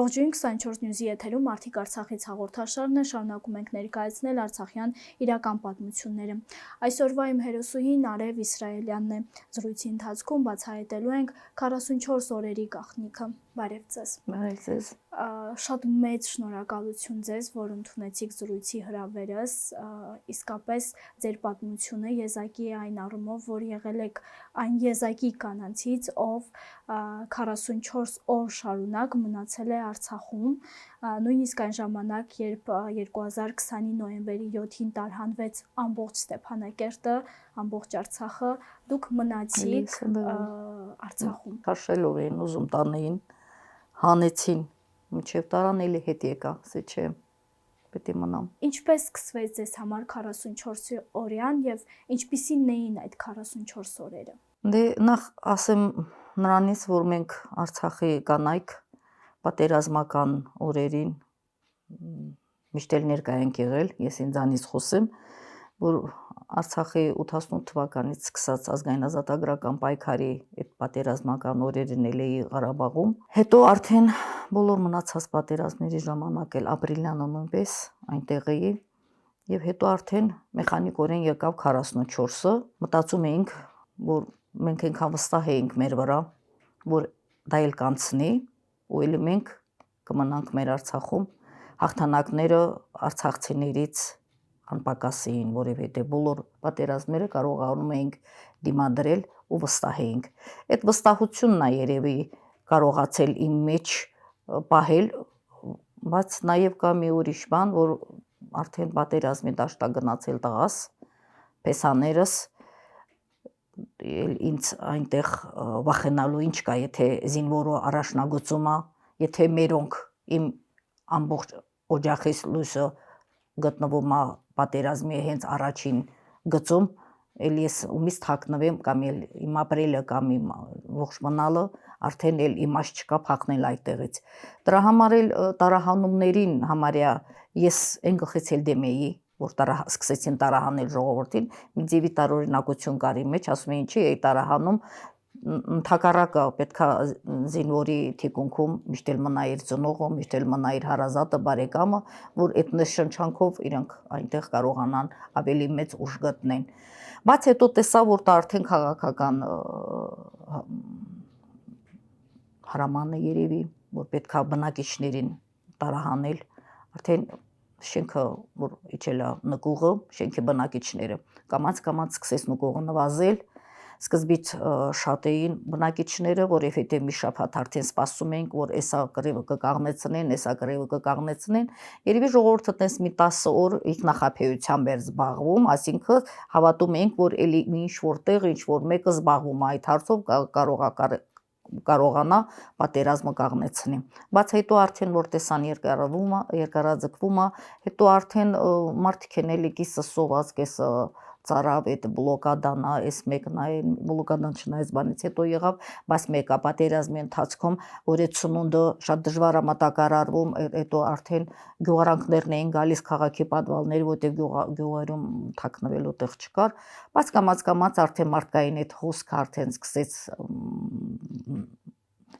Ողջույն 24 News-ի եթերում Արդիկ Արցախից հաղորդաշարն է, շարունակում ենք ներկայացնել Արցախյան իրական պատմությունները։ Այսօրվա իմ հերոսուհին Արև Իսրայելյանն է։ Զրույցի ընթացքում բացահայտելու ենք 44 օրերի գաղտնիքը։ Բարև ձեզ։ Բարև ձեզ։ Շատ մեծ շնորհակալություն ձեզ, որ ընդունեցիք զրույցի հրավերս, իսկապես ձեր պատմությունը եզակի է այն առումով, որ եղել եք այն եզակի կանանցից, ով 44 օր շարունակ մնացել է Արցախում, նույնիսկ այն ժամանակ, երբ 2020-ի նոյեմբերի 7-ին տարհանվեց ամբողջ Ստեփանակերտը, ամբողջ Արցախը, դուք մնացիք Արցախում։ Քաշելով էին ուզում տանեին, հանեցին, մինչև տարան էլի հետ եկա, ասե չէ, պետք է մնամ։ Ինչպես սկսվեց ձեզ համար 44 օրյան եւ ինչպիսին էին այդ 44 օրերը։ Դե նախ ասեմ նրանից, որ մենք Արցախի կանայք պատերազմական օրերին միշտ էլ ներկա ենք եղել, ես ինձանից խոսեմ, որ Արցախի 88 թվականից սկսած ազգային-ազատագրական պայքարի այդ պատերազմական օրերին էլ էի Ղարաբաղում։ Հետո արդեն բոլոր մնացած պատերազմների ժամանակ էլ ապրիլյանը նույնպես այնտեղ էի, եւ հետո արդեն մեխանիկորեն եկավ 44-ը, մտածում էինք, որ մենք այնքան վստահ էինք մեր վրա, որ դա էլ կանցնի, ու էլ մենք կմնանք մեր Արցախում, հաղթանակները արցախցիներից անպակաս էին, որովհետև բոլոր պատերազմները կարողանում էինք դիմադրել ու վստահ էինք։ Այդ վստահությունն է երևի կարողացել իմ մեջ պահել, բայց նաև կա մի ուրիշ բան, որ արդեն պատերազմի դաշտագնացել տղաս, փեսաներս, ինձ այնտեղ վախենալու ինչ կա, եթե զինվորը առաջնագծում է, եթե մերոնք իմ ամբողջ օջախից լույսը գտնվում է պատերազմի հենց առաջին գծում, էլ ես ումից թաքնվեմ կամ էլ իմ ապրելը կամ իմ ողջ մնալը արդեն էլ իմաստ չկա փախնել այդտեղից։ Դրա համար էլ տարահանումներին համարյա ես այն գլխից էլ դեմ էի, որ սկսեցին տարահանել ժողովրդին, մի ձևի տարօրինակություն կար իմ մեջ, ասում էին, չի, տարահանում ընդհակառակը պետքա զինվորի թիկունքում միշտ էլ մնա իր ծնողը, միշտ էլ մնա իր հարազատը, բարեկամը, որ այդ նշանչանքով իրանք այնտեղ կարողանան ավելի մեծ ուժ գտնեն։ Բայց հետո տեսա, որ դա արդեն քաղաքական հրաման է երևի, որ պետքա բնակիչներին տարահանել, արդեն շենքը, որ իջել է նկուղը, շենքի բնակիչները, կամաց սկսեց նկուղը նվազել, սկզբից շատ էին բնակիչները, որովհետև մի շաբաթ արդեն սպասում էինք, որ էսա կռիվը կկաղնեցնեն, էսա կռիվը կկաղնեցնեն, երևի ժողովուրդը տես մի 10 օր ինքնախաբեությամբ էր զբաղվում, այսինքն հավատում էինք, որ էլի ինչ որտեղ, ինչ որ մեկը զբաղվում է այդ հարցով կարողանա պատերազմը կաղնեցնի։ Բայց հետո արդեն որ տեսան երկարաձգվում է, հետո արդեն մարդիկ են էլի կիսը սոված, կեսը ծարավ, այդ բլոկադան է, այս մեկն է, բլոկադան չնայած բանից հետո եղավ, բայց մեկը պատերազմի ընթացքում, որ այդ սնունդը շատ դժվար է մատակարարվում, հետո արդեն գյուղարանքներն էին գալիս քաղաքի պատվալներ, որտեղ գյուղերում թաքնվելու տեղ չկար, բայց կամաց արդեն մարդկային այդ հոսքը արդեն սկսեց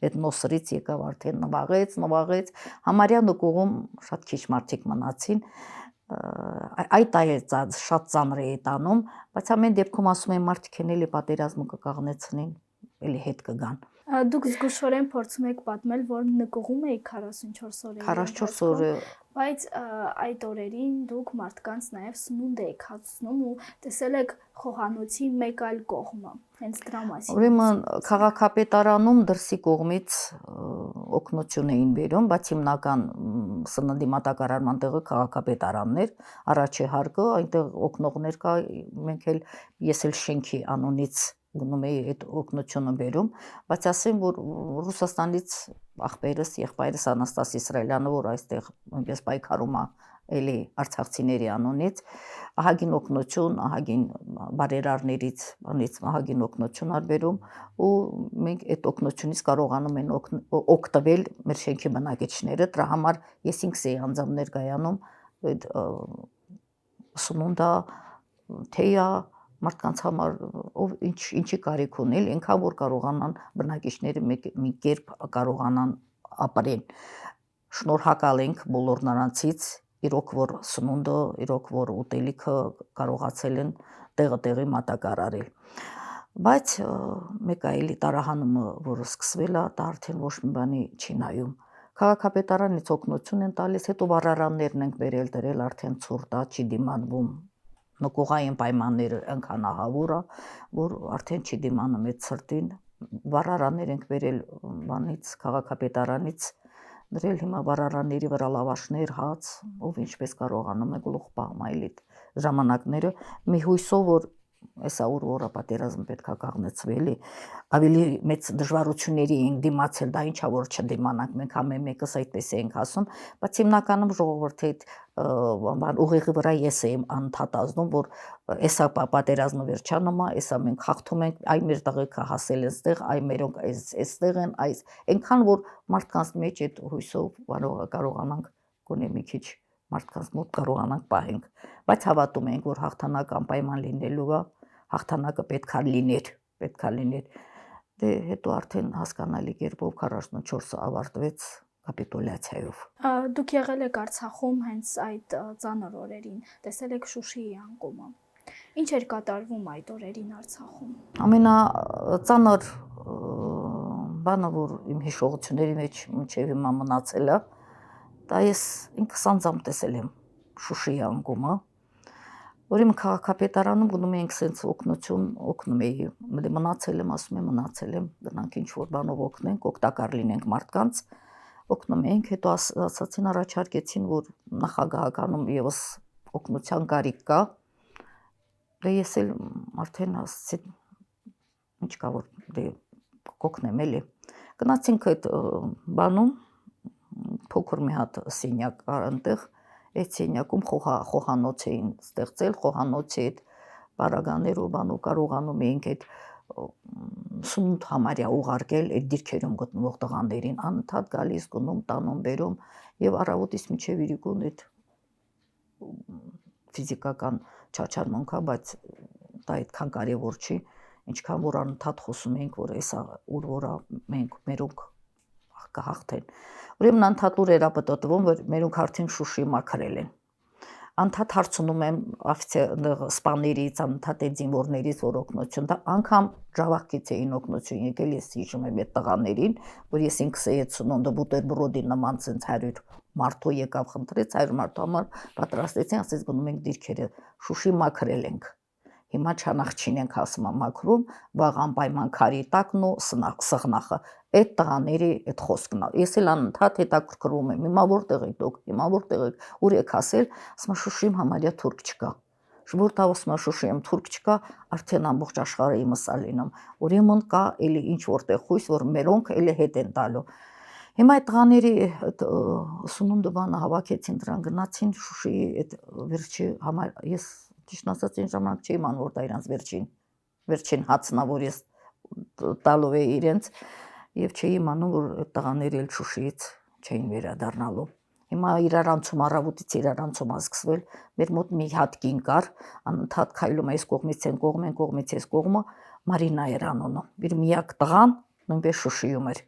այդ նոսրից եկավ արդեն նվաղեց, համարյա նկուղում շատ քիչ մարդիկ մնացին, այդ շատ ծանր է տանում, բայց ամեն դեպքում ասում են մարդիկ են էլի պատերազմը կկաղնեցնեն, էլի հետ կգան։ Դուք զգուշորեն փորձում եք պատմել, որ նկուղում եք 44 օրերի 44 օրը, բայց այդ օրերին դուք մարդկանց նաև սնունդ եք հացնում ու տեսել եք խոհանոցի մեկ այլ կողմը, հենց դրա մասին։ Ուրեմն քաղաքապետարանում դրսի կողմից օգնություն էին բերում, բայց հիմնական սննդի մատակարարման տեղը քաղաքապետարանն էր, առաջի հարկը, այնտեղ օգնողներ կա, ես էլ շենքի անունից գնում էի այդ օգնությունը բերում, բայց ասեմ, որ Ռուսաստանից աղբերս, եղբայրս Անաստաս Իսրայելյանը, որ այստեղ նույնպես պայքարում է էլի արցախցիների անունից, ահագին օգնություն, ահագին բարերարներից ահագին օգնություն ար բերում ու մենք այդ օգնությունից կարողանում են օգտվել մեր շենքի բնակիչները, դրա համար ես ինքս էի անձամբ ներկայանում այդ սնունդա, թեյա մարդկանց համար ով ինչի կարիք ունել, այնքան որ կարողանան բնակիչները մի կերպ կարողանան ապրեն։ շնորհակալ ենք բոլոր նրանցից, իրոք որ սնունդը, իրոք որ ուտելիքը կարողացել են տեղը մատակարարել։ Բայց մեկ այլի տարահանումը, որը սկսվել է, դա արդեն ոչ մի բանի չի նայում։ Քաղաքապետարանից օգնություն են տալիս, հետո վառարաններն ենք բերել դրել, արդեն ցուրտ է, չի դիմանվում։ Նկուղային պայմանները այնքան ահավոր է, որ արդեն չի դիմանում այդ ցրտին։ Վառարաններ ենք բերել բանից, քաղաքապետարանից դրել, հիմա վառարանների վրա լավաշներ, հաց, ով ինչպես կարողանում է գլուխ պահմայլիտ ժամանակները, մի հույսով, որ այսա որը պատերազմ պետք է կաղնեցվելի, ավելի մեծ դժվարությունների ենք դիմացել, դա ինչա որ չդիմանանք, մենք ամեն մեկս այդպես ենք ասում, բայց հիմնականում ժողովրդի այդ ուղեղի վրա ես եմ անդադազնում, որ այսա պատերազմը վերջանում է, այսա մենք հաղթում ենք, այ մեր տղեկը հասել այստեղ, այ մերոնք այստեղ են, այնքան որ մարդկանց մեջ այդ հույսով կարողանանք գոնե մի քիչ մարդկանց մոտ կարողանանք պահենք, բայց հավատում ենք, որ հաղթանակ անպայման լինելու է, հաղթանակը պետքա լիներ, դե հետո արդեն հասկանալի կերպով 44-ը ավարտվեց կապիտուլյացիայով։ Դուք եղել եք Արցախում հենց այդ ծանր օրերին, տեսել եք Շուշիի անկումը։ Ինչ էր կատարվում այդ օրերին Արցախում։ Ամենածանր բանը, որ իմ հիշողությունների մեջ մինչև հիմա մնացել է, դա ես ինքս անձամբ տեսել եմ Շուշիի անկումը, ուրեմն քաղաքապետարանում գնում էինք սենց օգնություն, օգնում էի, մնացել եմ, ասում եմ մնացել եմ, գնանք ինչ-որ բանով օգնենք, օգտակար լինենք մարդկանց, օգնում էինք, հետո ասացին, առաջարկեցին, որ նախագահականում եւս օգնության կարիք կա, դե ես էլ արդեն ասեցի, ինչ կա որ դե կօգնեմ էլի, գնացինք այդ բանում, փոքր մի հատ սենյակ կար այնտեղ, այդ սենյակում խոհանոց էին ստեղծել, խոհանոցի այդ բարագաներով բանով կարողանում էինք այդ սնունդ համարյա ուղարկել այդ դիրքերում գտնվող տղաներին, անընդհատ գալիս, գնում, տանում, բերում եւ առավոտից մինչեւ իրիկուն այդ ֆիզիկական չարչարմունքա, բայց դա այդքան կարևոր չի, ինչքան որ անընդհատ խոսում էինք, որ էսա ուր որա մենք մերոնք կհաղթեն։ Ուրեմն անդադուր էր ապտոտվում, որ մերոնք արդեն Շուշի մաքրել են։ Անդադ հարցնում եմ սպաներից, անդադ այդ զինվորներից, որ օգնություն տա, անգամ Ջավախքից էին օգնություն եկել, ես հիշում եմ այդ տղաներին, որ ես ինքս էի սնունդը բուտերբրոդի նման ցենց 100 մարդու եկավ խնդրեց, 100 մարդու համար պատրաստեցին, ասեց գնում ենք դիրքերը, Շուշի մաքրել ենք։ Հիմա չանախչին ենք ասում մաքրում, վաղ անպայման քարի տակն ու սղնախը։ Այդ տղաների այդ խոսքն է։ Ես էլ անընդհատ հետաքրքրվում եմ, հիմա որտեղ եք դուք, հիմա որտեղ եք, ուր եք ասել, ասում Շուշիում համարյա թուրք չկա։ Որտեղ ասում Շուշիում թուրք չկա, արդեն ամբողջ աշխարհը իմս ալինում։ Ուրեմն կա էլի ինչ որտեղ խույս, որ մերոնք էլի հետ են տալու։ Հիմա այդ տղաների այդ սնունդը բանը հավաքեցին, դրան գնացին Շուշիի այդ վերջի համար, ես ճիշտ ասած այն ժամանակ չէի իմանում, որ դա իրանց վերջին հացն է, որ ես տալով էի իրենց եւ չէի իմանում, որ այդ տղաները էլ Շուշիից չէին վերադառնալու։ Հիմա իրարանցում առավոտից իրարանցում է սկսվել, մեր մոտ մի հատ կին կար, անընդհատ քայլում է այս կողմից են կողմ, այն կողմից այս կողմը, Մարինա էր անունը։ Իր միակ տղան նույնպես Շուշիում էր։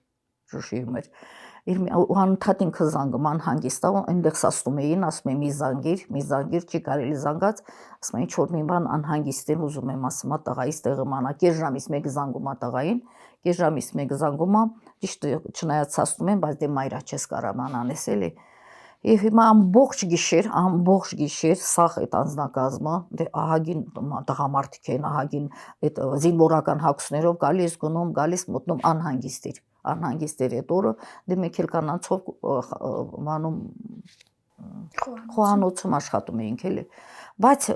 Իր անընդհատ ինքը զանգում անհանգիստ է, այնտեղ ասում էին, ասում եմ մի զանգիր, չի կարելի զանգած, ասում ինչ որ մի բան անհանգիստ եմ, ուզում եմ ասում ա տղայից տեղը մանա, կես ժամից մեկ զանգում ա տղային, կես ժամից մեկ զանգում ա, ճիշտ չնայած ասում եմ, բայց դե մայրա չես կարաման անես էլի։ Եվ հիմա ամբողջ գիշեր սաղ այդ անձնակազմը, դե ահագին տղամարդիկ են, ահագին այդ զինվորական հագուստներով գալիս, գնում, գալիս, մտնում անհանգիստ էր այդ օրը, դե մեկ էլ կանանցով մանում խոհանոցում աշխատում էինք էլի, բայց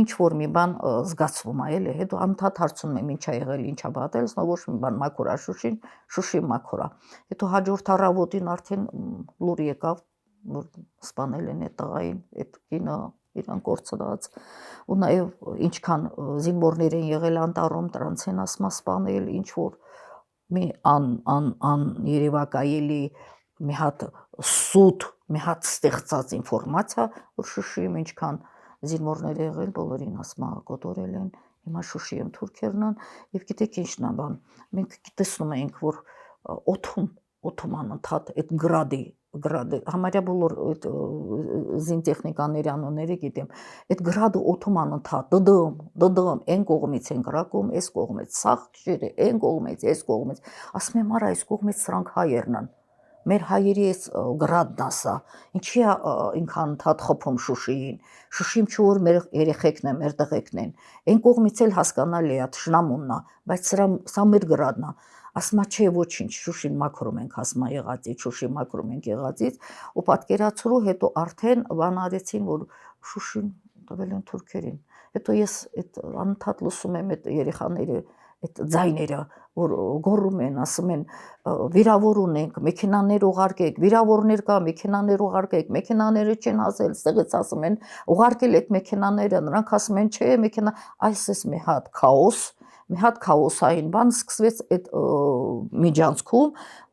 ինչ որ մի բան զգացվում է էլի, հետո անդադ հարցնում եմ ինչա եղել, ինչա պատել, ոչ մի բան մաքուր է Շուշի մաքուր է, հետո հաջորդ առավոտին արդեն լուր եկավ, որ սպանել են այդ տղային, այդ կինը իրան կորցրած, ու նաև ինչքան զինվորներ են եղել անտառում, դրանց են ասма սպանել, ինչ որ մի երևակայելի մի հատ սուտ, մի հատ ստեղծած ինֆորմացիա, որ Շուշիում ինչքան զինվորներ եղել, բոլորին ասма կոտորել են, հիմա Շուշիում թուրքերն են, եւ գիտեք ինչն է բան, մենք տեսնում էինք, որ օդում անընդհատ այդ գրադի գրադը, համարյա բոլոր այդ զինտեխնիկաների անունները գիտեմ, այդ գրադը օդում անընդհատ դդում, այն կողմից են գրակում, այս կողմից սաղ քշերը, այն կողմից, այս կողմից, ասում եմ, արա, այս կողմից սրանք հայերն են, մեր հայերի այս գրադն ասա, ինչի է ինքան ընդհատ խփում Շուշիին, Շուշիում չէ որ մեր երեխեքն են, մեր տղեկն են, այն կողմից էլ հասկանալի է, թշնամունն է, բայց սա մեր գրադն է, ասում է չէ ոչինչ, Շուշին մաքրում ենք ասմա եղածից, Շուշի մաքրում ենք եղածից, ու պատկերացրու հետո արդեն բան արեցին, որ Շուշին տվել են թուրքերին, հետո ես այդ անընդհատ լսում եմ այդ երեխաները, այդ ձայները, որ գոռում են, ասում են վիրավոր ունենք, մեքենաներ ուղարկեք, վիրավորներ կա, մեքենաներ ուղարկեք, մեքենաները չեն հասել, ստեղից ասում են ուղարկել այդ մեքենաները, նրանք ասում են չէ, մեքենա, այս մի հատ քաոսային բան սկսվեց այդ միջանցքում,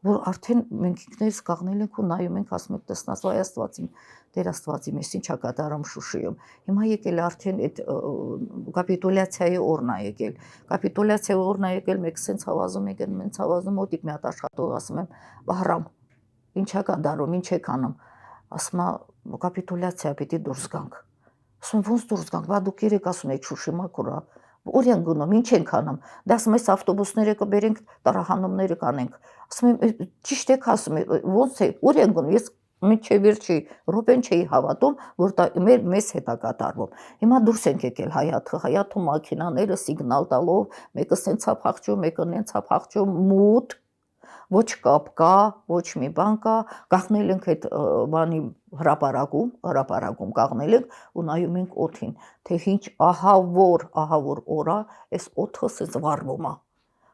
որ արդեն մենք ինքներս կաղնել ենք ու նայում ենք, ասում ենք տեսնած վայ Աստված իմ, Տեր Աստված իմ, ես ինչա կատարում Շուշիում։ Հիմա եկել արդեն այդ կապիտուլյացիայի օրն է եկել։ Կապիտուլյացիայի օրն է եկել, մեկ սենց հավազում եք, մենց հավազում մոտիկ մի հատ աշխատող, ասում եմ, Բահրամ, ինչա կատարում, ինչ եք անում։ Ասում է կապիտուլյացիա պիտի դուրս գանք։ Ասում ոնց դուրս գանք, բա դուք երեք ասում եք Շուշի մաքուր է։ Ուր են գնում, ինչ ենք անում։ Դա ասում ես ավտոբուսները կբերենք, տարահանումները կանենք։ Ասում եմ, ճիշտ եք ասում, ոնց է, ուր են գնում։ Ես մինչև վերջի րոպեն չէի հավատում, որ դա մեզ հետ է կատարվում։ Հիմա դուրս ենք եկել Հայաթում մաքինաները սիգնալ տալով, մեկը սենցա փախչում, մեկը նենցա փախչում, մութ, ոչ կապ կա, ոչ մի բան կա, կաղնել ենք այդ բանի հրապարակում կաղնել ենք ու նայում ենք օդին, թե ինչ ահավոր օր է, այս օդը սենց վառվում է։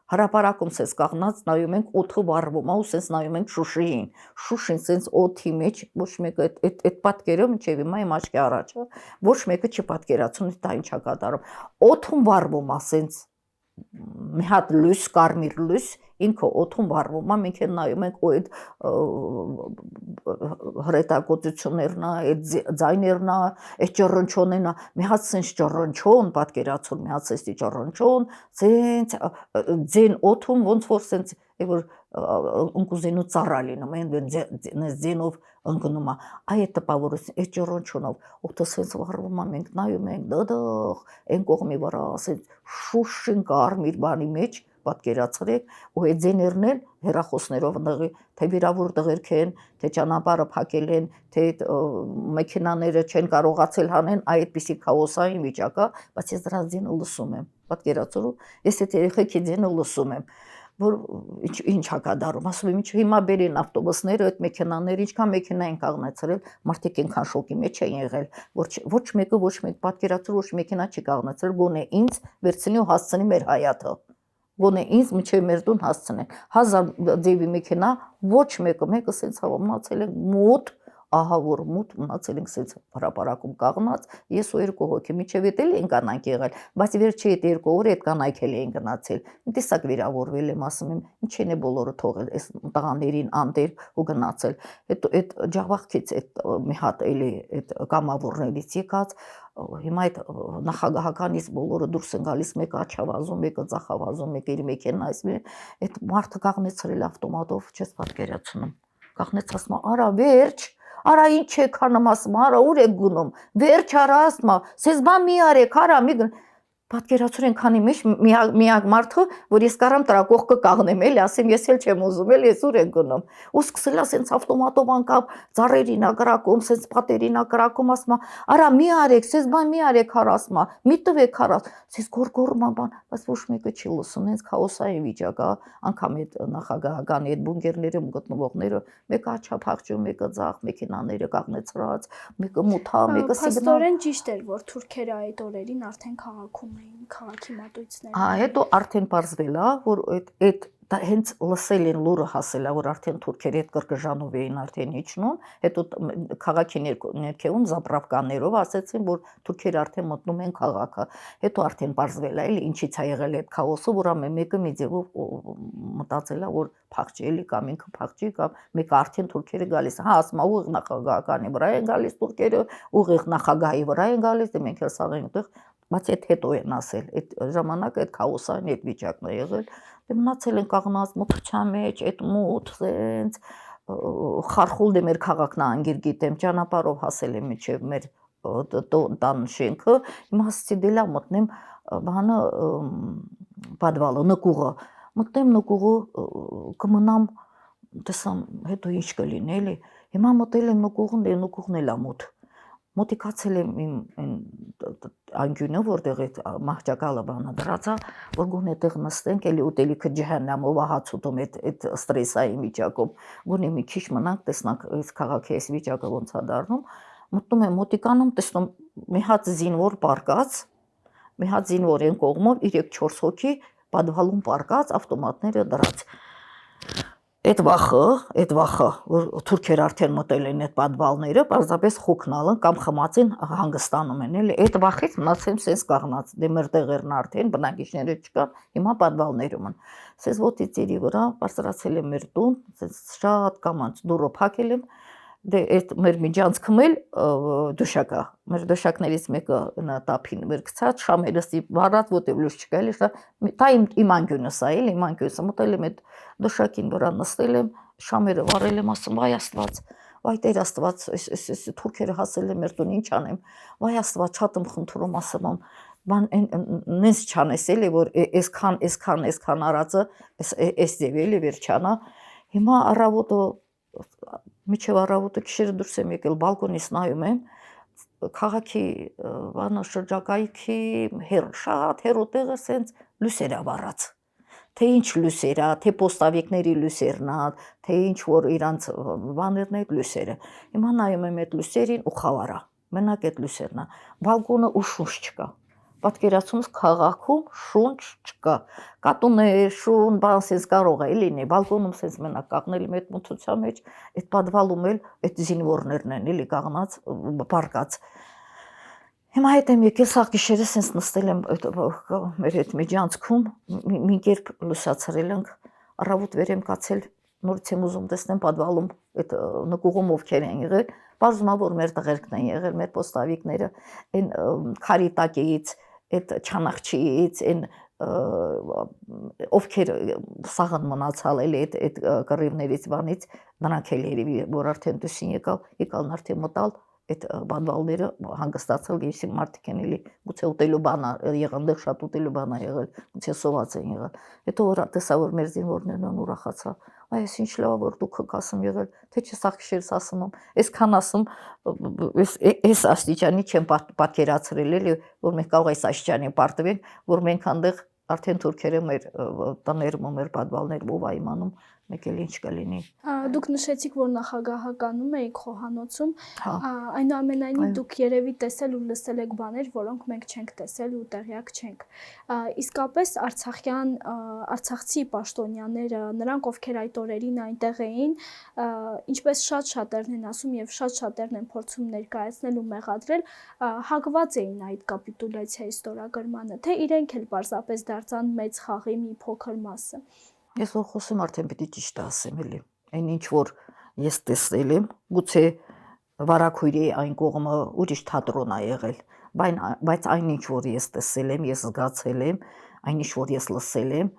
Հրապարակում սենց կաղնած նայում ենք օդը վառվում է ու սենց նայում ենք Շուշին սենց օդի մեջ ոչ մեկը այդ պատկերը մինչև հիմա իմ աչքի առաջ է, ոչ մեկը չպատկերացնում դա ինչա կատարում։ Օդում վառվում է սենց մի հատ լույս, կարմիր լույս, ինքը օդում վառվում է, մենք էլ նայում ենք ու այդ հրետակոծություններն է, այդ ձայներն է, այդ ճռնչոնն է, մի հատ սենց ճռնչոն, պատկերացրու, մի հատ սենց ճռնչոն, սենց ձեն օդում ոնց որ սենց որ ընկուզենու ծառա լինում, այն ձենով ընկնում է, այդ տպավորություն, այդ ճռնչոնով, օդը սենց վառվում է, մենք նայում ենք, դդող, այն կողմի վրա, սենց Շուշին կարմիր բանի մեջ, պատկերացրեք, ու այդ ձեներն էլ հեռախոսներով նղի, թե վիրավոր տղերք են, թե ճանապարհը փակել են, թե մեքենաները չեն կարողացել հանեն, այդպիսի քաոսային վիճակ է, բայց ես դրա ձենը լսում եմ, պատկերացրու, ես այդ երեխեքի ձենը լսում եմ, որ ինչա կատարում, ասում եմ, ինչ հիմա բերեն ավտոբուսները, այդ մեքենաները, ինչքան մեքենա են կաղնեցրել, մարդիկ այնքան շոկի մեջ են եղել, որ ոչ մեկը պատկերացրու, ոչ մեքենա չի կաղնեցրել, գոնե ինձ վերցնի ու հասցնի մեր Հայաթը, գոնե ինձ մինչև մեր տուն հասցնեն, 1000 ձևի մեքենա, ոչ մեկը սենց հավամացել են մութ, ահավոր մութ մնացել ենք սենց հրապարակում կաղնած, ես ու երկու հոգի, մինչև էդ էլ են կանայք եղել, բայց վերջի այդ երկու օրը այդ կանայք էլ էին գնացել, մի տեսակ վիրավորվել եմ, ասում եմ, ինչեն է բոլորը թողել, այս տղաներին անտեր ու գնացել, հետո այդ ջավախքից այդ մի հատ էլի այդ կամավորներից եկած, հիմա այդ նախագահականից բոլորը դուրս են գալիս, մեկը աչավազում, մեկը ծախավազում, մեկը իր մեքենա, այդ մարդը կաղնեցրել ավտոմատով, չես պատկերացնում, կաղնեց ասում, արա վերջ, արա ինչ եք անում, ասում, արա ուր եք գնում, վերջ արա ասում, սեզ բան մի արեք, արա մի գն պատկերացրու քանի մեջ միակ մարդը, որ ես կարամ դրա կողքը կաղնեմ, էլի, ասեմ, ես էլ չեմ ուզում, էլի, ես ուր եմ գնում։ Ու սկսել է սենց ավտոմատով անկապ ծառերին ա կրակում, սենց պատերին ա կրակում, ասում, արա մի արեք, սեզ բան մի արեք, արա ասում, մի տվեք, արա, սեզ գորգորում ա բան, բայց ոչ մեկը չի լսում, հենց քաոսային վիճակ է, անգամ այդ նախագահականի այդ բունկերներում գտնվողները, մեկը աչափախճում, մեկը ձախ, մեքենաները կաղնեցրած, մեկը մութա, մեկը սիգնալ։ Փաստորեն ճիշտ էր, որ թուրքերը այդ օրերին արդեն քաղաքում էին, քաղաքի մատույցները։ Հետո արդեն պարզվել է, որ այդ հենց լսել են լուրը հասել է, որ արդեն թուրքերը այդ կրկժանով էին արդեն իջնում, հետո քաղաքի ներքևում զապրավկաներով ասեցին, որ թուրքերը արդեն մտնում են քաղաքը, հետո արդեն պարզվել է, էլի ինչից է եղել այդ քաոսը, որ ամեն մեկը մի ձևով մտածել է, որ փախչի էլի կամ ինքը փախչի կամ մեկը արդեն թուրքերը գալիս, հա ասում է ուղիղ նախագահականի վրա են գալիս թուրքերը, ուղիղ նախագահի վրա են գալիս, մենք էլ սաղ ենք այդտեղ, բայց այդ հետո են ասել, այդ ժամանակ այդ քաոսային այդ վիճակն է եղել, դե մնացել են կաղնած մութության մեջ, այդ մութ սենց խարխուլ դե մեր քաղաքն անգիր գիտեմ, ճանապարհով հասել եմ մինչև մեր տան շենքը, հիմա հասցի դելա մտնեմ բանը պատվալը նկուղը, մտնեմ նկուղը կմնամ տեսամ հետո ինչ կլինի էլի, հիմա մտել եմ նկուղն, դե նկուղն էլա մոտ, մոտիկացել եմ իմ անկյունը, որտեղ այդ մահճակալը բանը դրածա, որ գոնե այդտեղ նստենք, էլի ուտելիքը ջհաննամով հաց ուտում այդ ստրեսային վիճակում, գոնե մի քիչ մնանք, տեսնանք այս քաղաքի այս վիճակը ոնց է դառնում, մտնում եմ մոտիկանում, տեսնում մի հատ զինվոր պարկած, մի հատ զինվոր են կողմով 3-4 հոգի պատվալում պարկած, ավտոմատները դրած։ Այդ վախը, որ թուրքերը արդեն մտել են այդ պատվալները, պարզապես խոքնալը կամ խմածին հանգստանում են, էլի, այդ վախից մնացեմ սենց կաղնած, դե մեր տեղերն արդեն բնակիչները չկան, հիմա պատվալներում են։ Սենց ոտիցերի վրա բարձրացել եմ մեր տուն, սենց շատ կամաց դուռը փակել եմ, դե այդ մեր միջանցքում էլ դուշակա, մեր դուշակներից մեկը նա տափին մեր գցած, շամերս վառած, որտեղ լույս չկա, էլի, դա իմ անկյունս է, էլի, իմ անկյունս, մտել եմ այդ դուշակին վրա նստել եմ, շամերը վառել եմ, ասում, վայ Աստված, վայ Տեր Աստված, այս թուրքերը հասել են մեր տուն, ինչ անեմ, վայ Աստված, շատ եմ խնդրում, ասում եմ, բան նենց չանես էլի, որ այսքան արածը, այս ձև էլի վերջանա, հիմա առավոտը միջև առավոտը գիշերը դուրս եմ եկել, բալկոնից նայում եմ, քաղաքի բանը շրջակայքի շատ հեռու տեղը սենց լույսեր ա վառած, թե ինչ լույսեր ա, թե պոստավիկների լույսերն ա, թե ինչ որ իրանց բաներն այդ լույսերը, հիմա նայում եմ այդ լույսերին ու խավար ա, մենակ այդ լույսերն ա, բալկոնը ու շունչ չկա, պատկերացումս քաղաքում շունչ չկա, կատուներ, շուն, բան սենց կարող է լինի, բալկոնում սենց մենակ կաղնել եմ այդ մթության մեջ, այդ պատվալում էլ այդ զինվորներն են էլի կաղնած, պարկած։ Հիմա հետ եմ եկել սաղ գիշերը սենց նստել եմ մեր այդ միջանցքում, մի կերպ լուսացրել ենք, առավոտ վեր եմ կացել, նորից եմ ուզում տեսնեմ պատվալում այդ նկուղում ովքեր են եղել, պարզում ա որ մեր տղերքն են եղել, մեր պոստավիկները, այն քարի տակից, այդ չանախչիից, այն ովքեր սաղն մնացալ էլի այդ կռիվներից բանից, նրանք էլ երևի որ արդեն դուսին եկալն արդեն մտալ, այդ պատվալները հանգստացել գեյսի մարդիկ են էլի, գուցե ուտելու բան եղան, դեղ շատ ուտելու բան ա եղել, գուցե սոված են եղել, հետո որ տեսա որ մեր զինվորներն են ուրախացա, այս ինչ լավ որ դուք եք ասում եղել, թե չէ սաղ գիշերս ասում եմ, այսքան ասում, այս աստիճանի չեմ պատկերացրել էլի, որ մենք կարող այս աստիճանի պարտվենք, որ մենք այնտեղ արդեն թուրքերը մեր տներում ու մեր պատվալներում ով ա իմանում, մեկ էլ ինչ կլինի։ Դուք նշեցիք, որ նախագահականում էիք խոհանոցում, այնուամենայնիվ դուք երևի տեսել ու լսել եք բաներ, որոնք մենք չենք տեսել ու տեղյակ չենք։ Իսկապես արցախցի պաշտոնյաները, նրանք ովքեր այդ օրերին այնտեղ էին, ինչպես շատ շատերն են ասում եւ շատ շատերն են փորձում ներկայացնել ու մեղադրել, հակված էին այդ կապիտուլյացիայի ստորագրմանը, թե իրենք էլ պարզապես դարձան մեծ խաղի մի փոքր մասը։ Ես որ խոսեմ արդեն պիտի ճիշտ ասեմ էլի, այն ինչ որ ես տեսել եմ, գուցե վարակույրի այն կողմը ուրիշ թատրոն ա եղել, բայց այն ինչ որ ես տեսել եմ, ես զգացել եմ, այն ինչ որ ես լսել եմ,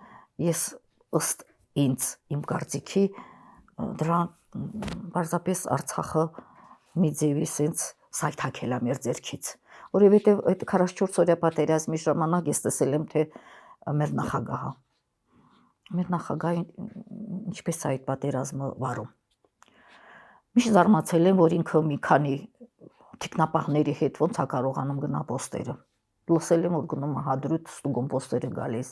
ես ըստ ինձ իմ կարծիքի դրան պարզապես Արցախը մի ձևի սենց սայթաքել ա մեր ձեռքից, որովհետև այդ 44 օրյա պատերազմի ժամանակ ես տեսել եմ, թե մեր նախագահին ինչպես այդ պատերազմը վարում։ Միշտ զարմացել եմ, որ ինքը մի քանի թիկնապահների հետ ոնց ա կարողանում գնա պոստերը։ Լսել եմ, որ գնում ա հադրուտ ստուգում պոստերը գալիս։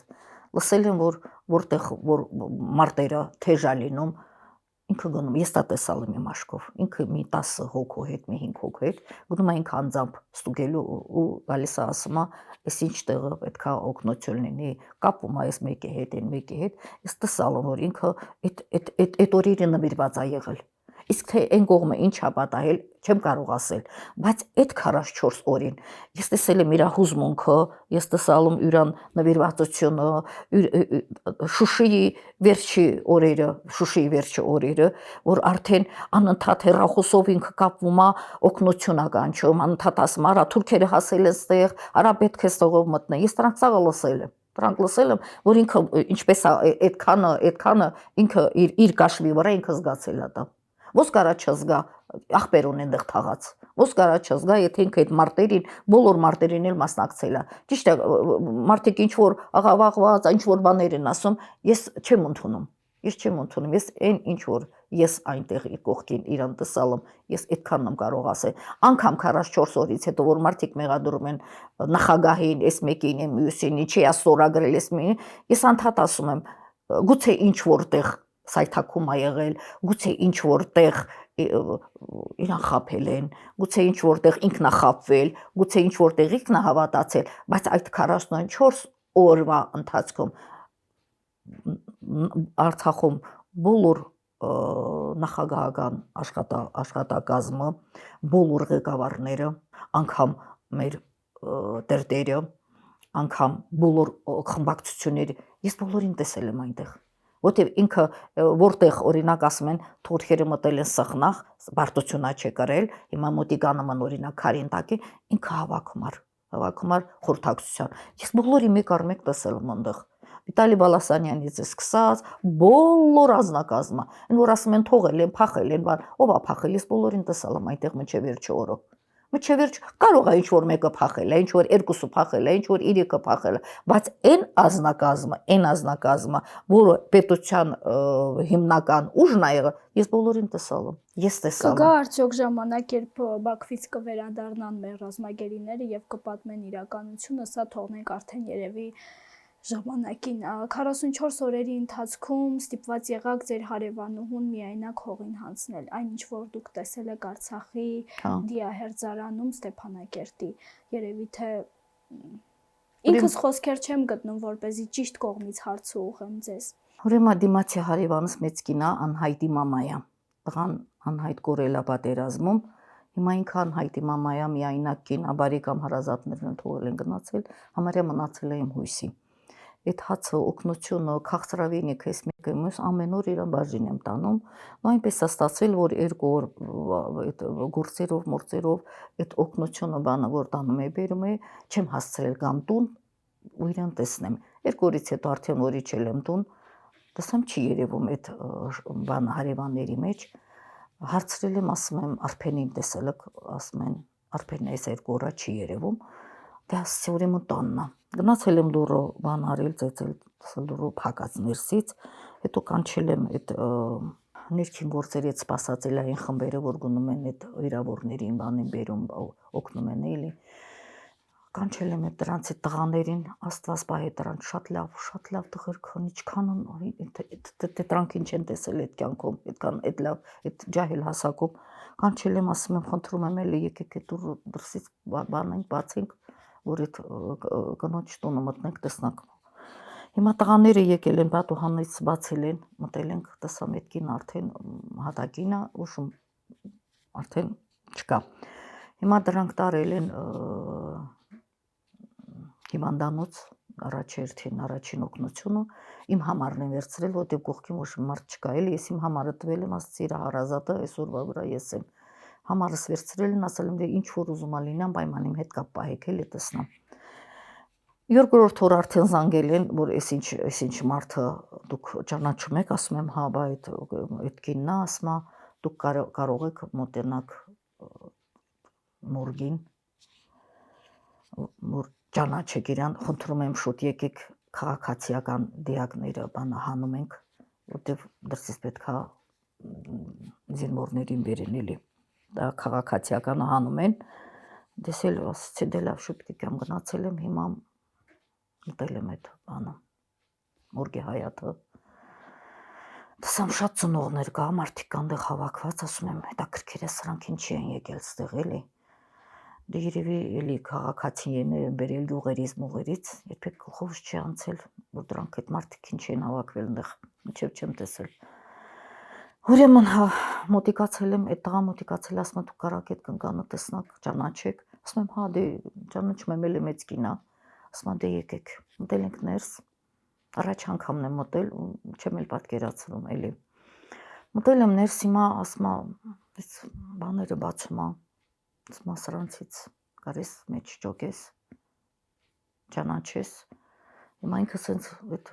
Լսել եմ, որ որտեղ որ մարտերը թեժ ա լինում, ինքը գնում, ես դա տեսալ եմ իմ աչքով, ինքը մի 10 հոգու հետ, մի 5 հոգու հետ, գնում ա ինքը անձամբ ստուգելու ու գալիս ա ասում ա, այս ինչ տեղը պետք ա օգնություն լինի, կապում ա այս մեկի հետ, այն մեկի հետ, ես տեսալ եմ, որ ինքը այդ օրերը նվիրված ա եղել, իսկ թե այն կողմը ինչ ա պատահել, չեմ կարող ասել, բայց այդ 44 օրին ես տեսել եմ իր հուզմունքը, ես տեսալ եմ իր նվիրվածությունը, Շուշիի վերջի օրերը, որ արդեն անընդհատ հեռախոսով ինքը կապվում ա, օգնություն ա կանչում, անընդհատ ասում արա թուրքերը հասել են ստեղ, արա պետք է ստողով մտնեն, ես դրանք սաղը լսել եմ, որ ինքը ինչպես ա այդքանը ինքը իր կաշվի վրա ինքը զգացել ա դա։ ոս կարա չզգա ախպեր ունեն դեղ թաղած, ոս կարա չզգա, եթե ինքը այդ մարտերին, բոլոր մարտերին էլ մասնակցել է։ Ճիշտ է, մարդիկ ինչ որ աղավաղված, ինչ որ բաներ են ասում, ես չեմ ընդունում։ Ես չեմ ընդունում, ես այն ինչ որ ես այնտեղ իր կողքին իրան տեսալım, ես այդքանն եմ կարող ասել։ Անգամ 44 օրից հետո որ մարդիկ մեղադրում են նախագահին, այս մեկին, մյուսին, ինչի է ստորագրել այս մեկին, ես անդադ ասում եմ, գուցե ինչ որտեղ սայթակում ա եղել, գուցե ինչ որտեղ իրան խաբել են, գուցե ինչ որտեղ ինքն է խաբվել, գուցե ինչ որտեղ ինքն է հավատացել, բայց այդ 44 օրվա ընթացքում Արցախում բոլոր նախագահական աշխատակազմը, բոլոր ղեկավարները, անգամ մեր տերտերը, անգամ բոլոր խմբակցությունները, ես բոլորին տեսել եմ այնտեղ։ Որտեւ ինքը որտեղ օրինակ ասում են թուրքերը մտել են սխնախ, բարդությունա չի կրել, հիմա մոտիկանում են օրինակ քարին տակի, ինքը հավաքում էր խորհրդակցության։ Ես բոլորի մեկ առ մեկ տեսել եմ այնտեղ։ Վիտալի Բալասանյանից սկսած բոլոր ազնագազմը, այն որ ասում են թողել են, փախել են, բան, ով է փախել, ես բոլորին տեսել եմ այնտեղ մինչև վերջի օրը։ Մինչև վերջ կարող է ինչ որ մեկը փախել է, ինչ որ երկուսը փախել է, ինչ որ 3-ը փախել է, բայց այն ազնագազմը, որը պետության հիմնական ուժն է եղել, ես բոլորին տեսել եմ։ Ես տեսել եմ։ Կգա արդյոք ժամանակ, երբ Բաքվից կվերադառնան մեր ռազմագերիները եւ կպատմեն իրականությունը, սա թողնենք արդեն երևի ժամանակին 44 օրերի ընթացքում ստիպված եղաք ձեր հարևանուհուն միայնակ հողին հանձնել, այն ինչ որ դուք տեսել եք Արցախի դիահերձարանում Ստեփանակերտի, երևի թե ինքս խոսքեր չեմ գտնում, որպեսզի ճիշտ կողմից հարցը ուղղեմ ձեզ։ Ուրեմն դիմացի հարևանս մեծ կինա Անհայտի մամայա, տղան Անհայտ կորելա պատերազմում, հիմա ինքը Անհայտի մամայա միայնակ կին, բարեկամ հարազատներն թողել են գնացել, համարյա մնացել է իմ հույսի։ Այդ հացը, օգնությունը, քաղցրավենիքը, այս մեկը մյուս ամեն օր իրան բաժին եմ տանում, ու այնպես է ստացել, որ 2 օր այդ գործերով, մորձերով այդ օգնությունը բանը որ տանում է, բերում է, չեմ հասցրել գամ տուն ու իրան տեսնեմ։ 2 օրից հետո արդեն օրիչել եմ տուն, տեսամ չի երևում այդ բանը հարևանների մեջ, հարցրել եմ, ասում եմ Արփենին տեսել եք, ասում են Արփենն այս 2 օրա չի երևում, դե ասեցի ուրեմն տանն է։ Գնացել եմ դուրը բան արել, ծեծել, դուրը փակած ներսից, հետո կանչել եմ այդ ներքին գործերի այդ սպասածելային խմբերը, որ գնում են այդ վիրավորներին, բանին բերում, օգնում են էլի։ Կանչել եմ այդ դրանց այդ տղաներին, Աստված պահե դրանց շատ լավ տղեր քան ինչքան դրանք ինչ են տեսել այդ կյանքում, այդքան այդ լավ, այդ ջահել հասակում։ Կանչել եմ, ասում եմ, խնդրում եմ էլի եկեք այդ դրսից բանենք, բացենք, որ այդ կնոջ տունը մտնենք, տեսնանք։ Հիմա տղաները եկել են, պատուհանից բացել են, մտել ենք, տեսամ այդ կին արդեն հատակին է, ուշում արդեն չկա։ Հիմա դրանք տարել են հիվանդանոց առաջին օգնությունը, իմ համարն են վերցրել, որտեղ կողքին ոչ մարդ չկա, էլի ես իմ համարը տվել եմ, ասացի իր հարազատը այսօրվա վրա ես եմ։ Համարս վերցրել են, ասել եմ, դե ինչ որ ուզում ա լինեմ, պայման իմ հետ կապ պահեք, էլի տեսնամ։ Երկրորդ օր արդեն զանգել են, որ այս ինչ մարդը դուք ճանաչում եք, ասում եմ, հա, բա այդ կինն է, ասում է, դուք կարող եք մոտենաք մորգին, որ ճանաչեք իրան, խնդրում եմ շուտ եկեք քաղաքացիական դիակները բանը հանում ենք, որտեղ դրսից պետք է զինվորներին բերեն էլի։ Դա քաղաքացիականը հանում են, դեսել ասեցի դե լավ շուտ կգամ, գնացել եմ, հիմա մտել եմ այդ բանը, մորգի հայաթը, տեսամ շատ ծնողներ կա, մարդիկ այնտեղ հավաքված, ասում եմ, հետաքրքիր է սրանք ինչի են եկել ստեղ էլի, դե երևի էլի քաղաքացիներ են բերել գյուղերից, մուղերից, երբեք գլխովս չի անցել, որ դրանք այդ մարդիկ ինչի են հավաքվել այնտեղ, մինչև չեմ տեսել։ Ուրեմն մոտիկացել եմ, այդ տղա մոտիկացել, ասում եմ, դուք կարաք այդ կնկանը տեսնակ, ճանաչեք, ասում եմ, հա, դե ճանաչում եմ, էլի մեծ կին է, ասում եմ, դե եկեք, մտել ենք ներս, առաջ անգամն եմ մտել, չեմ էլ պատկերացնում, էլի։ Մտել եմ ներս, հիմա ասում եմ, այս բաները բացում եմ, ասում եմ, սրանցից կարես մեջ ճոկես, ճանաչես, հիմա ինքը սենց այդ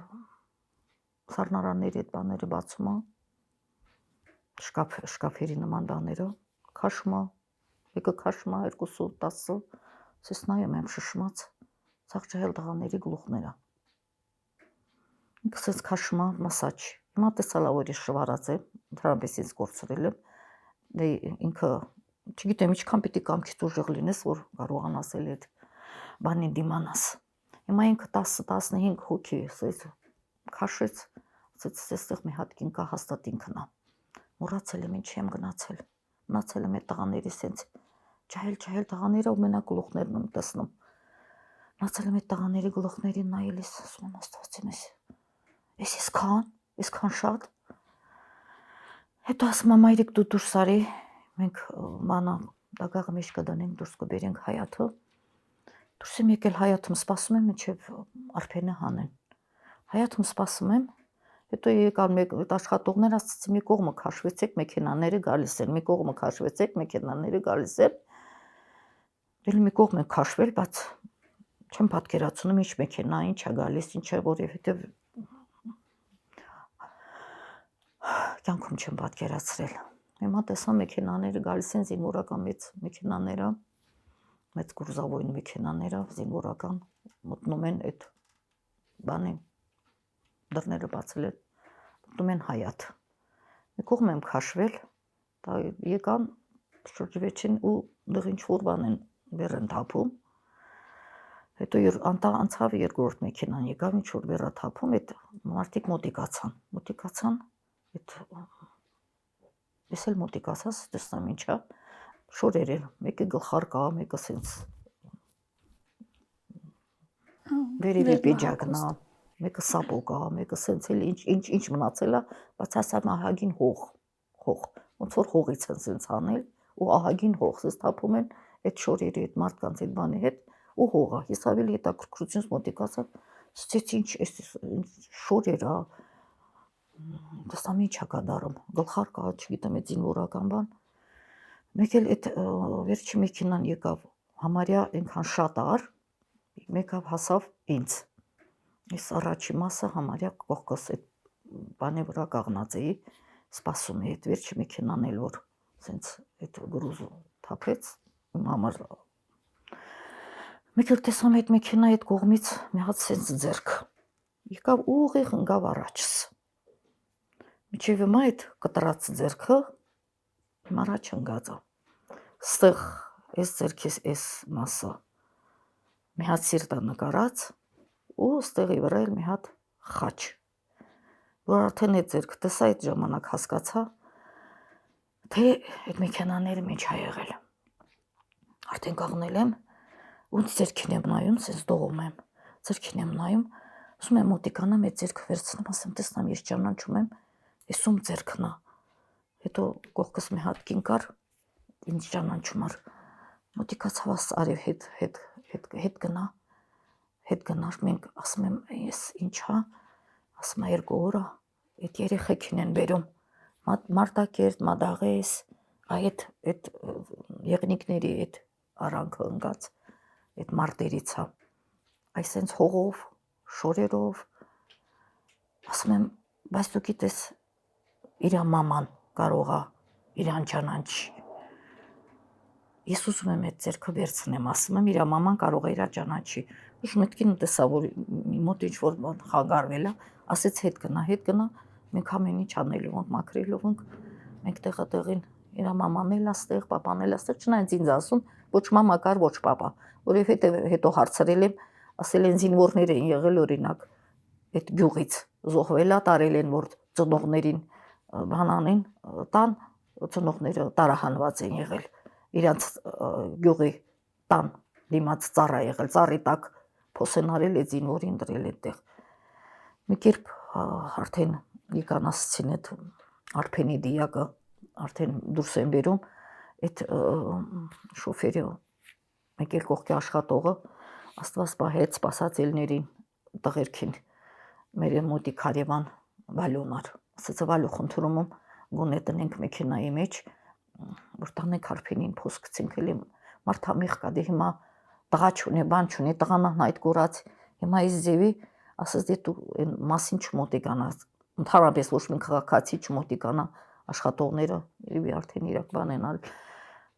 սառնարանների այդ բաները բացում եմ, շկաֆերի նման բաները, քաշմա, եկը քաշմա 2-10, ցես նայում եմ շշմած, ցախ ջահել տղաների գլուխները։ Ինքս ես քաշմա մասաջ։ Հիմա տեսալա որ ես շվարած եմ, դրանպես ինձ կորցրել եմ, դե ինքը չգիտեմ ինչքան պիտի կամքից ուժեղ լինես, որ կարողանաս այդ բանին դիմանաս։ Հիմա ինքը 10-15 հոգի ասես քաշեց, ասեց այստեղ մի հատ կին կա հաստատ ինքն է։ Մոռացել եմ ինչի եմ գնացել։ Մնացել եմ այդ տղաների սենց ջահել տղաները ու մենակ գլուխներն եմ տեսնում։ Մնացել եմ այդ տղաների գլուխներին նայելիս, ասում եմ աստվածին էս այսքան շատ։ Հետո ասում եմ մայրիկ դու դուրս արի, մենք մանա դագաղը մեջ կդանենք դուրս կբերենք Հայաթը։ Դուրս եմ եկել Հայաթում սպասում եմ մինչև Արփենը հանեն։ Հայաթում սպասում եմ, հետո եկան մեկ աշխատողներ ասացի մի կողմը քաշվեցեք մեքենաները գալիս են, մի կողմը քաշվեցեք մեքենաները գալիս են։ Դե մի կողմ է քաշվել, բայց չեմ պատկերացնում ինչ մեքենա, ինչ է գալիս, ինչ է, որովհետև կյանքում չեմ պատկերացրել։ Հիմա տեսա մեքենաները գալիս են զինվորական մեծ մեքենաները, մեծ կրուզավորին մեքենաները, զինվորական մտնում են այդ բանի դռները բացել են, մտնում են Հայաթ։ Մի կողմ եմ քաշվել, եկան շրջվեցին ու դեռ ինչ որ բան են բեռ են թափում։ Հետո անցավ երկրորդ մեքենան եկավ, ինչ որ բեռ է թափում, այդ մարդիկ մոտիկացան, այդ ես էլ մոտիկացած, տեսնամ ինչա, շորեր են, մեկը գլխար կա, մեկը սենց վերևի պիջակն է, մեկը սապո կա, մեկը սենց էլ ինչ մնացել է, բայց ասամ ահագին հող, ոնց որ հողից են սենց անել, ու ահագին հող, սենց թափում են այդ շորերի, այդ մարդկանց այդ բանի հետ, ու հողը, ես ավելի հետաքրքրությունս մոտիկացա, սենց ինչ շորեր է, տեսամ ինչ է կատարում, գլխար կա, չգիտեմ այդ զինվորական բան, մեկ էլ այդ վերջի մեքենան եկավ, համարյա այնքան շատ ար, մեկավ հասավ ինձ, ես առաջի մասը համարյա կողքս այդ բանի վրա կաղնած էի, սպասում էի այդ վերջի մեքենան էլ որ սենց այդ գրուզը թափեց, իմ համար մեկ էլ տեսամ այդ մեքենա այդ կողմից մի հատ սենց ձեռք, եկավ ուղիղ ընկավ առաջս, միջև հիմա այդ կտրած ձեռքը իմ առաջ ընկած է, ստեղ այս ձեռքիս այս մասը մի հատ սիրտը նկարած ու ստեղի վրա էլ մի հատ խաչ, որ արդեն այդ ձեռքը տեսա այդ ժամանակ հասկացա, թե այդ մեքենաները ինչ է եղել, արդեն կաղնել եմ, ու ձեռքին եմ նայում, սենց դողում եմ, ձեռքին եմ նայում, ասում եմ մոտիկանամ այդ ձեռքը վերցնեմ, ասեմ տեսնամ ես ճանաչում եմ, ես ում ձեռքն է, հետո կողքս մի հատ կին կար, ինձ ճանաչում էր, մոտիկացավ արև հետ գնար, մենք ասում եմ ես ինչա, ասում է 2 օր է, այդ երեխեքին են բերում, Մարտակերտ, Մադաղես, այդ եղնիկների այդ արանքը ընկած, այդ մարտերից է, այսենց հողով, շորերով, ասում եմ, բայց դու գիտես, իրա մաման կարող է, իրան ճանաչի, ես ուզում եմ այդ ձեռքը վերցնեմ, ասում եմ, իրա մաման կարող է իրա ճանաչի, ուշ մտքին տեսա, որ մոտ ինչ որ խանգարվել է, ասեց հետ գնա, մենք ամեն ինչ անելու ենք, մաքրելու ենք, մենք տեղին, իրա մաման էլ աստեղ, պապան էլ աստեղ, չնայած ինձ ասում, ոչ մամա կար, ոչ պապա, որովհետև հետո հարցրել եմ, ասել են զինվորներ են եղել օրինակ, այդ գյուղից զոհվել է, տարել են, որ ծնողներին բանանին, տան, ծնողները տարահանված են եղել, իրանց գյուղի տան դիմաց ծառ է եղել, ծառի տակ փոսենարել է զինվորին դրել այդտեղ, մի կերպ արդեն եկան ասեցին այդ Արփենի դիակը, արդեն դուրս են բերում, այդ շոֆերը, մեկ էլ կողքի աշխատողը, աստված պահեց սպասած ելներին, տղերքին, մեր մոտիկ հարևան Վալյոնար, ասեց Վալյո խնդրում եմ, գոնե տնենք մեքենայի մեջ, որ տանենք Արփենին փոս գցենք, էլի մարդամիղ կա, դե հիմա տղա չունի, բան չունի, տղան այդ կորած, հիմա այս ձևի, ասես դե դու այն մասին չմոտիկանաս, ընդհանրապես ոչ մի քաղաքացի չմոտիկանա աշխատողները երևի արդեն իրակ բան են արել։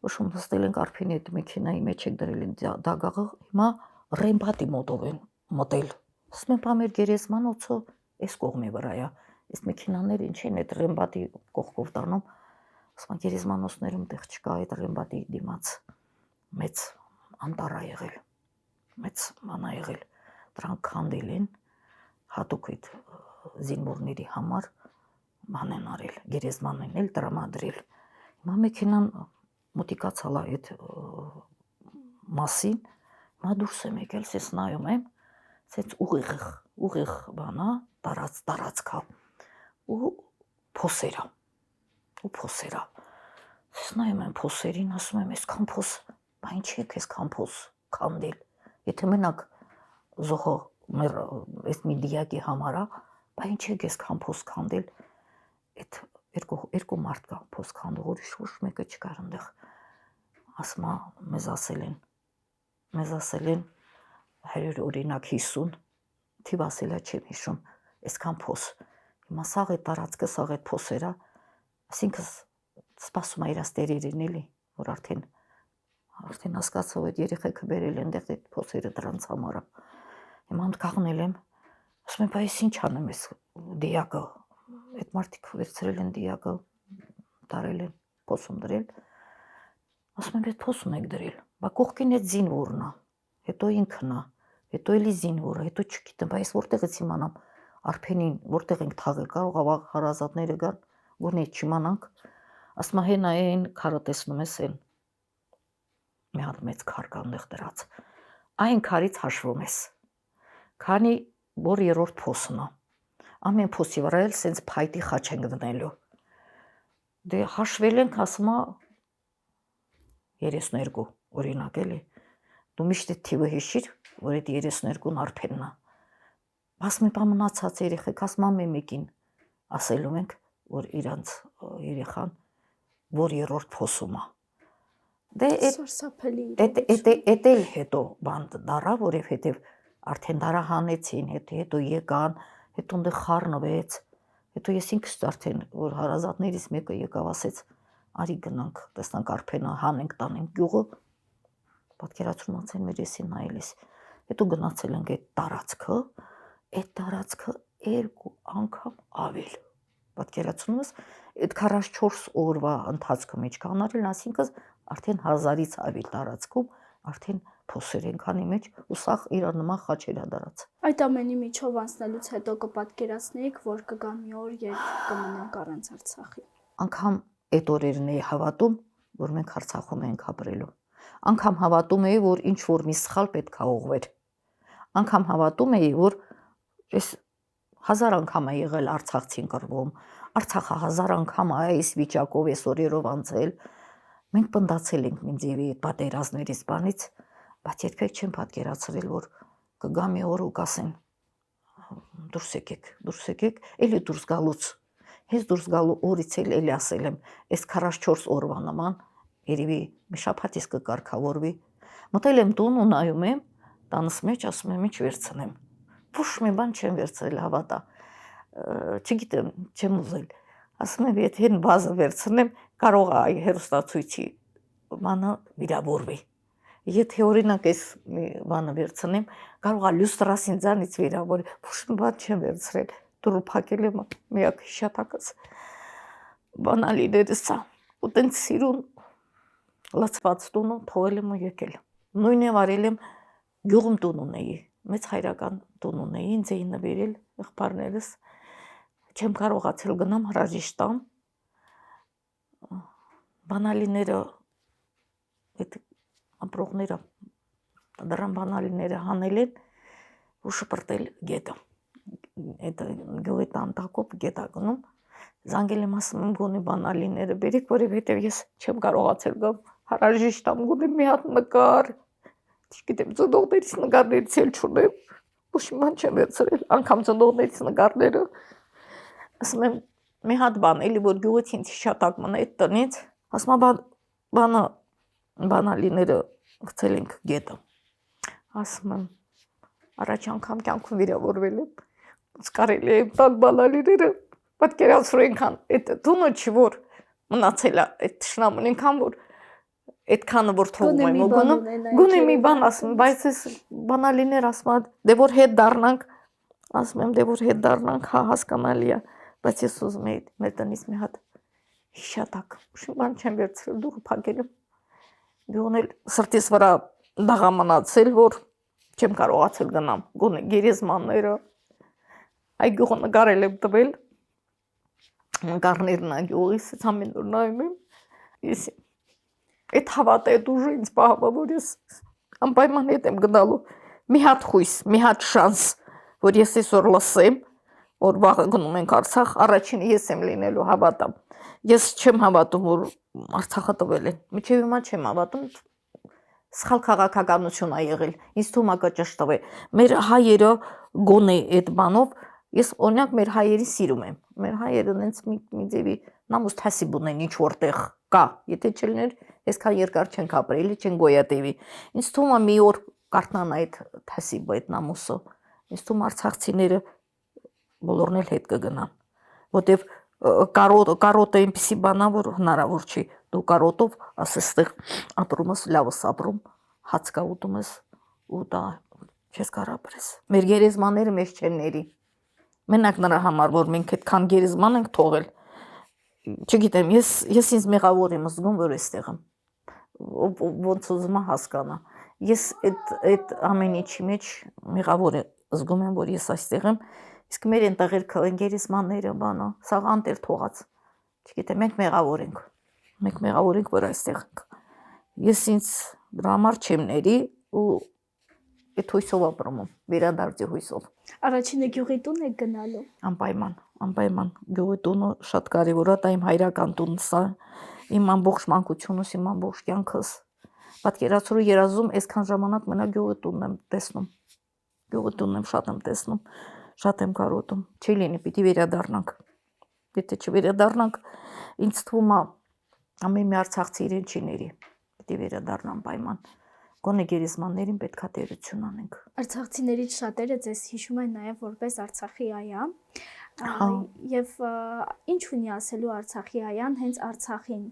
Ոչմ նստել ենք Արփինի այդ մեքենայի մեջ եք դրել են դագաղը, հիմա Ռեմբատի մոտով են մտել։ Ասում եմ, բա մեր գերեզմանոցը այս կողմի վրա է։ Այս մեքենաները ինչ են այդ Ռեմբատի կողքով տանում։ Ասում եմ, գերեզմանոցներում տեղ չկա, այդ Ռեմբատի դիմաց մեծ անտառ ա եղել, մեծ ման ա եղել, դրանք քանդել են հատուկ այդ զինվորների համար ման են արել, գերեզման են էլ տրամադրել։ Հիմա մեքենան մոտիկացալ է այդ մասին, հիմա դուրս եմ եկել, սես նայում եմ, սենց ուղիղ բանա, տարածքա ու փոսերա, Ես նայում եմ փոսերին, ասում եմ, այսքան փոս, բա ինչի եք այսքան փոս քանդել, եթե մենակ զոհը մեր այս մի դիակի համար է, բա ինչի եք այսքան փոս քանդել, այդ երկու մարդ կա փոս քանդող, ուրիշ ոչ մեկը չկար այնտեղ, ասում է, մեզ ասել են 100 օրինակ 50, թիվ ասելա չեմ հիշում, այսքան փոս, հիմա սաղ է տարածքը, սաղ է փոսերա, այսինքն սպասում է իրաց տերերին էլի, որ արդեն հասկացավ այդ երեխեքը բերել են դեղ այդ փոսերը դրանց համար, հիմա կաղնել եմ, ասում եմ, բայց ինչ անեմ ես դիակը, այդ մարդիկ վերցրել են դիակը, տարել են, փոսում դրել, ասում եմ, այդ փոսում եք դրել, բա կողքին այդ զինվորն է, հետո ինքն է, հետո էլի զինվորը, հետո չգիտեմ, բայց որտեղից իմանամ Արփենին, որտեղ ենք թաղել, կարող է հարազատները գան, գոնե չիմանանք, ասում է, հենա այն քարը տեսնում ես են, մի հատ մեծ քար կա այնտեղ դրած, այն քարից հաշվում ես, քանի որ երրորդ փոսն է, ամեն փոսի վրա էլ սենց փայտի խաչ ենք դնելու, դե հաշվել ենք, ասում է 32 օրինակ էլի, դու միշտ այդ թիվը հիշիր, որ այդ 32-ն Արփենն է, ասում եմ, մնացած երեխեք, ասում ամեն մեկին ասելու ենք, որ իրանց երեխան, որ երրորդ փոսում է, դե էդ էլ հետո բան դարա, որովհետև արդեն դարա հանեցին, հետո եկան, հետո ընդեղ խառնվեց, հետո ես ինքս արդեն, որ հարազատներից մեկը եկավ, ասեց, արի գնանք, տեսնանք Արփենը, հանենք, տանենք գյուղը, պատկերացրումացեն մեր եսին նայելիս, հետո գնացել ենք այդ տարածքը 2 անգամ ավել, պատկերացումս, այդ 44 օրվա ընթացքը մեջ կանարել, ասինքն արդեն 1000-ից ավել տարածքում, արդեն փոսեր են քանի մեջ, ու սաղ իրար նման խաչեր ա դրած։ Այդ ամենի միջով անցնելուց հետո կպատկերացնեիք, որ կգա մի օր, երբ կմնանք առանց Արցախի։ Անգամ այդ օրերն էի հավատում, որ մենք Արցախում ենք ապրելու։ Անգամ հավատում էի, որ ինչ որ մի սխալ պետք է ուղղվեր։ Անգամ հավատում էի, որ այս 1000 անգամ է եղել Արցախցին կռվում, Արցախը 1000 անգամ է այս վիճակով, այս օրերով անցել։ Մենք պնդացել ենք ինձ եւ այդ պատերազմներից բանից, բայց երբեք չեմ պատկերացրել, որ կգա մի օր ու կասեն դուրս եկեք, էլի դուրս գալուց։ Հենց դուրս գալու օրից էլի ասել եմ, այս 44 օրվա նման երևի մի շաբաթից կկարգավորվի։ Մտել եմ տուն ու նայում եմ, տանս մեջ ասում եմ, ինչ վերցնեմ։ Ոչ մի բան չեմ վերցրել, հավատա։ Չգիտեմ, չեմ ուզել։ Ասում եմ, եթե հեն բազը վերցնեմ, կարող է հեռուստացույցի բանը վիրավորվի։ Եթե օրինակ այս բանը վերցնեմ, կարող է լյուստրաս ինձանից վիրավորի։ Ոչ մի բան չեմ վերցրել։ Դուրը փակել եմ միակ հիշատակս։ Բանալիներս սա։ Ու տենց սիրուն լացված տունը թողել եմ ու եկել։ Նույնն եմ արել եմ գյուղում տուն ունեի, մեծ հայրական տուն ունեի, ինձ էին նվիրել եղբայրներս։ Չեմ կարողացել գնամ հրաժեշտ տամ, բանալիները, այդ ամպրողները, դրան բանալիները հանել են ու շպրտել գետը, այդ գյուղի տանտակով գետա գնում, զանգել եմ ասում եմ գոնե բանալիները բերիք, որովհետև ես չեմ կարողացել գամ հրաժեշտ տամ, գոնե մի հատ նկար, չգիտեմ, ծնողներիս նկարներից էլ չունեմ, ոչ մի բան չեմ վերցրել, անգամ ծնողներիս նկարները, ասում եմ մի հատ բան, էլի որ գյուղից ինձ հիշատակ մնա այդ տնից, ասում եմ բանալիները գցել ենք գետը, ասում եմ առաջ անգամ կյանքում վիրավորվել եմ, կարելի է տալ բանալիները, պատկերացրու այնքան այդ տունը չի որ մնացել է այդ շնամուն այնքան որ այդքանը որ թողում եմ ու գոնե մի բան ասում բայց ես բանալիներ ասում դե որ հետ դառնանք ասում եմ դե որ հետ դառնանք հա հասկանալի է բայց ես ուզում եի մեր տնից մի հատ հիշատակ բան չեմ վերցրել դուռը փակել եմ գոնել սրտիս վրա դաղա մնացել որ չեմ կարողացել գնամ գոնե գերեզմանները այ գյուղը նկարել եմ տվել նկարներն ա գյուղից ամեն օր նայում եմ ես այդ հավատը այդ ուժը ինձ պահա որ ես անպայման հետ եմ գնալու մի հատ խույս մի հատ շանս որ ես այսօր լսեմ որ վաղը գնում ենք Արցախ առաջինը ես եմ լինելու հավատամ ես չեմ հավատում որ Արցախը տվել են մինչև հիմա չեմ հավատում սխալ քաղաքականություն ա եղել ինձ թվում ա կճշտվել մեր հայերը գոնե այդ բանով ես օրինակ մեր հայերի սիրում եմ մեր հայերը նենց մի ձևի նամուս թասիբ ունեն ինչ որտեղ կա եթե չլիներ այսքան երկար չենք ապրել չեն գոյատևի ինձ թվում ա մի օր կարտնան այդ թասիբը այդ նամուսը ինձ թվում արցախցիները բոլորն էլ հետ կգնան որտեվ կարոտը այնպեսի բան ա որ հնարավոր չի դու կարոտով ասես ապրում ես լավ ես ապրում հաց կա ուտում ես ու դա չես կարող ապրես մեր գերեզմանները մեզ չեն ների մենակ նրա համար որ մենք այդքան գերեզման ենք թողել չգիտեմ ես ինձ մեղավոր եմ զգում որ այստեղ եմ ոնց ուզում եմ հասկանա ես այդ ամեն ինչի մեջ մեղավոր զգում եմ որ ես այստեղ եմ իսկ մեր այնտեղ գերեզմանները բանը սա անտեր թողած չգիտեմ մենք մեղավոր ենք որ այստեղ ենք ես ինձ դրա համար չեմ ների ու այդ հույսով ապրում եմ վերադարձի հույսով առաջինը գյուղի տուն եք գնալու անպայման գյուղի տունը շատ կարևոր է դա իմ հայրական տունն սա իմ ամբողջ մանկությունս իմ ամբողջ կյանքս պատկերացրու երազում այսքան ժամանակ մենակ գյուղի տունն եմ տեսնում գյուղի տունն եմ շատ տեսնում շատ եմ կարոտում չի լինի պիտի վերադառնանք եթե չվերադառնանք ինձ թվում է ամեն մի արցախցի իրեն չի ների պիտի վերադառնան պայման գոնե գերեզմաններին պետքա տերություն անենք արցախցիներից շատերը ձեզ հիշում են նաև որպես Արցախի այա եւ ինչ ունի ասելու Արցախի այան հենց Արցախին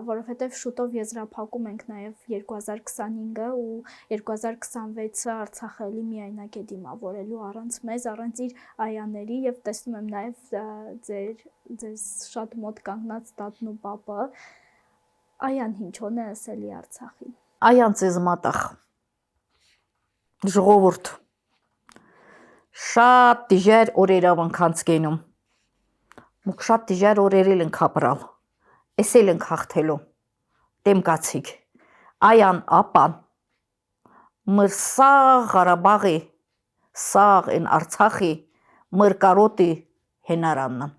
որովհետեւ շուտով եզրափակում ենք նաև 2025-ը ու 2026-ը Արցախը էլի միայնակ է դիմավորելու առանց մեզ առանց իր այաների եւ տեսնում եմ նաև ձեզ շատ մոտ կանգնած տատն ու պապը այան ինչոն է ասելի Արցախին Այան ձեզ մատաղ ժողովուրդ շատ դժվար օրերով ենք անցկենում մուք շատ դժվար օրերել ենք ապրալ էսել ենք հաղթելու դեմկացիկ այան ապան մր սաղ Ղարաբաղի սաղ են Արցախի մր կարոտի հենարանն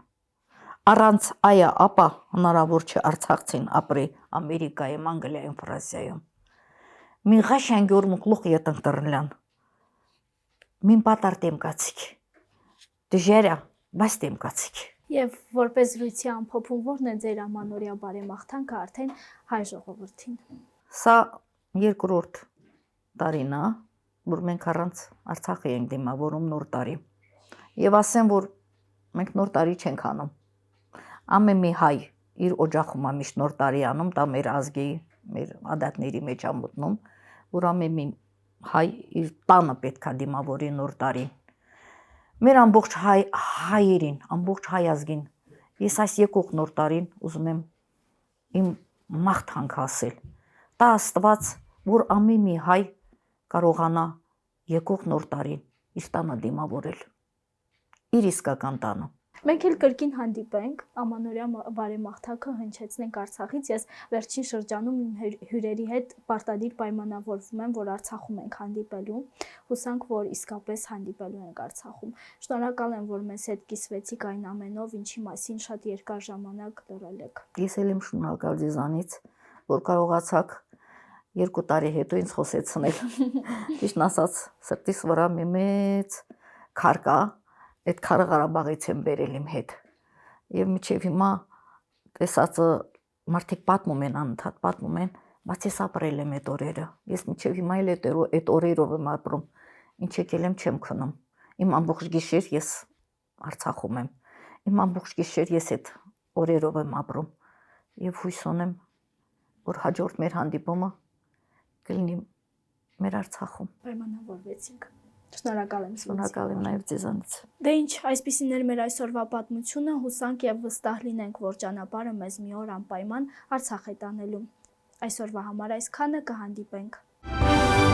առանց այա ապա հնարավոր չէ Արցախցին ապրի Ամերիկայում Անգլիայում Ֆրանսիայում Մի ղաշանգ որ մուկլուխ յետն տրլան Մին պատար դեմկացիկ դժերա բայց դեմկացիկ Եվ որպես զրույցի ամփոփում որն է ձեր ամանորյա բարեմաղթանքը արդեն հայ ժողովրդին Սա երկրորդ տարին է որ մենք առանց Արցախի ենք դիմավորում նոր տարի Եվ ասեմ որ մենք նոր տարի չենք անում ամեն մի հայ իր օջախում է միշտ նոր տարի անում դա մեր ազգի մեր ադատների մեջ ամոթնում որ ամեն մի հայ իր տանը պետքա դիմավորի նոր տարին մեր ամբողջ հայերին ամբողջ հայ ազգին ես այս եկող նոր տարին ուզում եմ իմ մաղթանք ասել դա Աստված որ ամեն մի հայ կարողանա եկող նոր տարին իր տանը դիմավորել իր իսկական տանը Մենք էլ կրկին հանդիպենք ամանորյա բարեմաղթանքը հնչեցնենք Արցախից ես վերջին շրջանում հյուրերի հետ պարտադիր պայմանավորվում եմ որ Արցախում ենք հանդիպելու հուսանք որ իսկապես հանդիպելու ենք Արցախում շնորհակալ եմ որ մեզ հետ կիսվեցիք այն ամենով ինչի մասին շատ երկար ժամանակ լռել եք Ես էլ եմ շնորհակալ ձեզանից որ կարողացաք 2 տարի հետո ինձ խոսեցնել ճիշտն ասած սրտիս վրա մի մեծ քար կա Այդ քարը Ղարաբաղից եմ բերել իմ հետ եւ միջև հիմա տեսածը մարդիկ պատմում են անընդհատ պատմում են բայց ես ապրել եմ այդ օրերը ես միջև հիմա էլ այդ օրերով եմ ապրում ինչ եկել եմ չեմ քնում իմ ամբողջ գիշեր ես Արցախում եմ Իմ ամբողջ գիշեր ես այդ օրերով եմ ապրում եւ հույս ունեմ, որ հաջորդ մեր հանդիպումը կլինի մեր Արցախում։ Պայմանավորվեցինք։ Շնորհակալ եմ։ Շնորհակալ եմ նաեւ ձեզանից։ Դե ինչ, այսպեսին էր մեր այսօրվա պատմությունը, հուսանք եւ վստահ լինենք, որ ճանապարհը մեզ մի օր անպայման Արցախ է տանելու։ Այսօրվա համար այսքանը, կհանդիպենք։